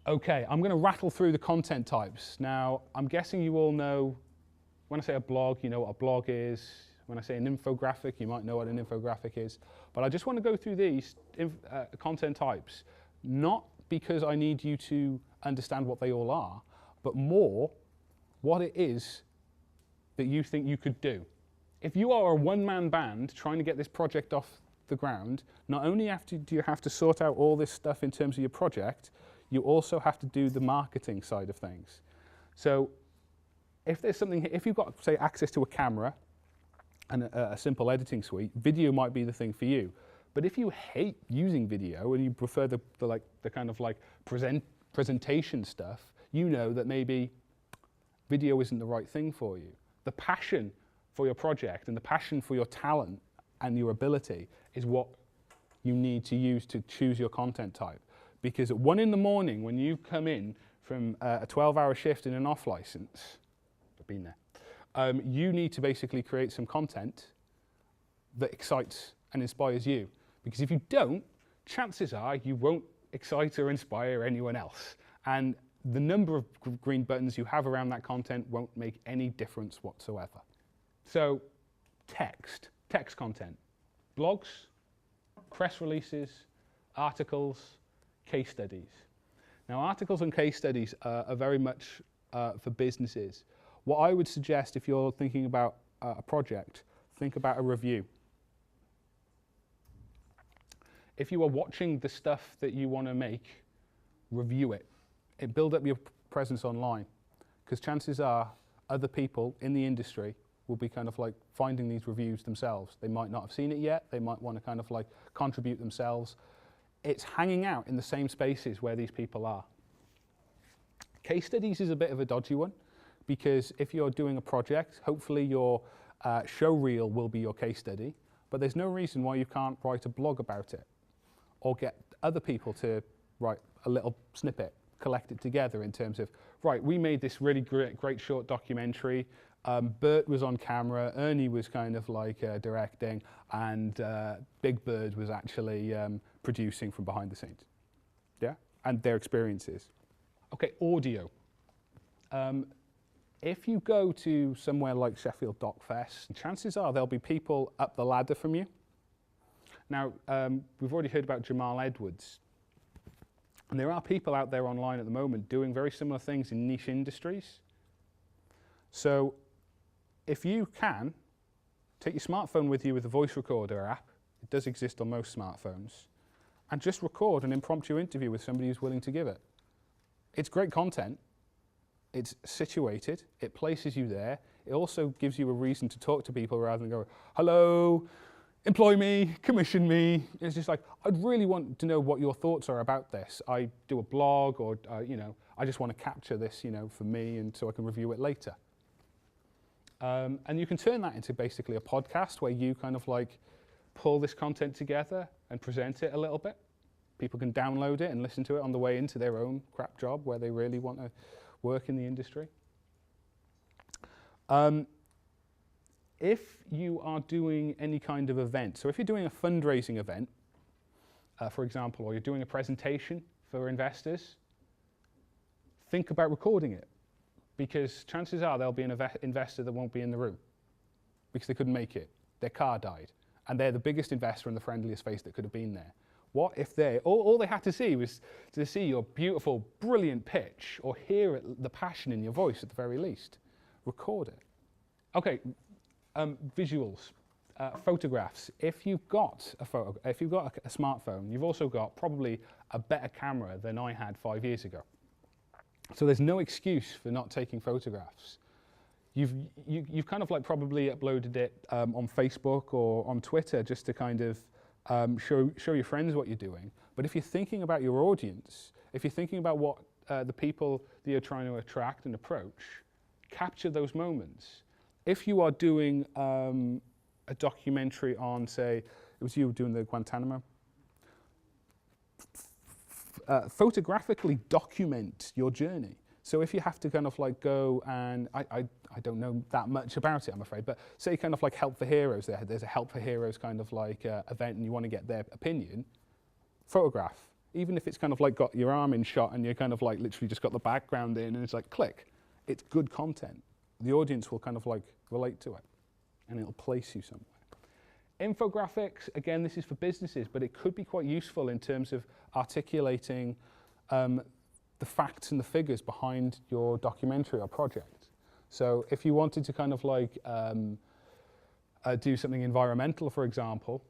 Okay, I'm going to rattle through the content types. Now, I'm guessing you all know, when I say a blog, you know what a blog is. When I say an infographic, you might know what an infographic is. But I just want to go through these content types, not because I need you to understand what they all are, but more what it is that you think you could do. If you are a one-man band trying to get this project off the ground, not only do you have to sort out all this stuff in terms of your project, you also have to do the marketing side of things. So if there's something, if you've got, say, access to a camera and a simple editing suite, video might be the thing for you. But if you hate using video and you prefer the kind of like presentation stuff, you know that maybe video isn't the right thing for you. The passion for your project and the passion for your talent and your ability is what you need to use to choose your content type. Because at 1 in the morning, when you come in from a 12-hour shift in an off license, I've been there, you need to basically create some content that excites and inspires you. Because if you don't, chances are you won't excite or inspire anyone else. And the number of green buttons you have around that content won't make any difference whatsoever. So, text content, blogs, press releases, articles, case studies. Now, articles and case studies are very much for businesses. What I would suggest if you're thinking about a project, think about a review. If you are watching the stuff that you want to make, review it. Build up your presence online, because chances are other people in the industry will be kind of like finding these reviews themselves. They might not have seen it yet. They might want to kind of like contribute themselves. It's hanging out in the same spaces where these people are. Case studies is a bit of a dodgy one, because if you're doing a project, hopefully your show reel will be your case study, but there's no reason why you can't write a blog about it or get other people to write a little snippet, collect it together in terms of, right, we made this really great short documentary. Bert was on camera, Ernie was kind of like directing, and Big Bird was actually producing from behind the scenes. Yeah, and their experiences. Okay, audio. If you go to somewhere like Sheffield Dock Fest, chances are there'll be people up the ladder from you. Now, we've already heard about Jamal Edwards. And there are people out there online at the moment doing very similar things in niche industries. So if you can, take your smartphone with you with a voice recorder app. It does exist on most smartphones. And just record an impromptu interview with somebody who's willing to give it. It's great content. It's situated. It places you there. It also gives you a reason to talk to people rather than go, hello, employ me, commission me. It's just like, I'd really want to know what your thoughts are about this. I do a blog, or I just want to capture this, for me, and so I can review it later. And you can turn that into basically a podcast where you kind of like pull this content together and present it a little bit. People can download it and listen to it on the way into their own crap job where they really want to work in the industry. If you are doing any kind of event, so if you're doing a fundraising event, for example, or you're doing a presentation for investors, think about recording it, because chances are there'll be an investor that won't be in the room because they couldn't make it. Their car died, and they're the biggest investor and the friendliest face that could have been there. What if all they had to see was to see your beautiful, brilliant pitch, or hear the passion in your voice at the very least? Record it. Okay. Visuals, photographs. If you've got a smartphone, you've also got probably a better camera than I had 5 years ago. So there's no excuse for not taking photographs. You've kind of like probably uploaded it on Facebook or on Twitter just to kind of show your friends what you're doing. But if you're thinking about your audience, if you're thinking about what the people that you're trying to attract and approach, capture those moments. If you are doing a documentary on, say, it was you doing the Guantanamo, photographically document your journey. So if you have to kind of like go and, I don't know that much about it, I'm afraid, but say kind of like Help for Heroes, there's a Help for Heroes kind of like event and you want to get their opinion, photograph. even if it's kind of like got your arm in shot and you're kind of like literally just got the background in and it's like click, it's good content. The audience will kind of like relate to it and it'll place you somewhere. Infographics, again, this is for businesses, but it could be quite useful in terms of articulating the facts and the figures behind your documentary or project. So if you wanted to kind of like do something environmental, for example,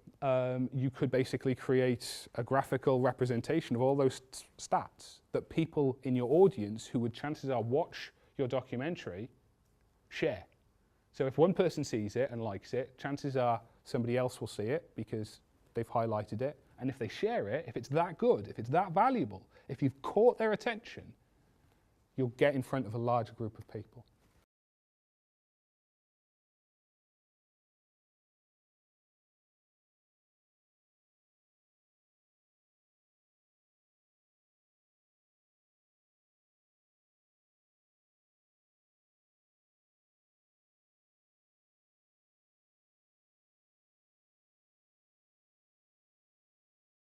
you could basically create a graphical representation of all those stats that people in your audience who would chances are watch your documentary share. So if one person sees it and likes it, chances are somebody else will see it because they've highlighted it. And if they share it, if it's that good, if it's that valuable, if you've caught their attention, you'll get in front of a larger group of people.